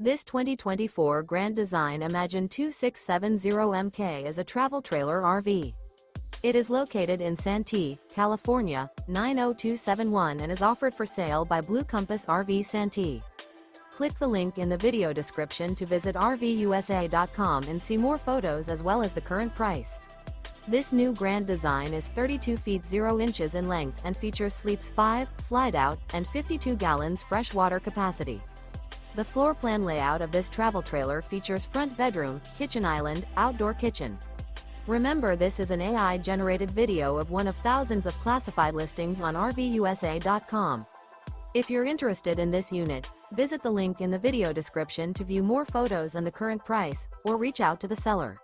This 2024 Grand Design Imagine 2670MK is a travel trailer RV. It is located in Santee, California, 90271 and is offered for sale by Blue Compass RV Santee. Click the link in the video description to visit RVUSA.com and see more photos as well as the current price. This new Grand Design is 32 feet 0 inches in length and features sleeps 5, slide-out, and 52 gallons fresh water capacity. The floor plan layout of this travel trailer features front bedroom, kitchen island, outdoor kitchen. Remember, this is an AI-generated video of one of thousands of classified listings on RVUSA.com. If you're interested in this unit, visit the link in the video description to view more photos and the current price, or reach out to the seller.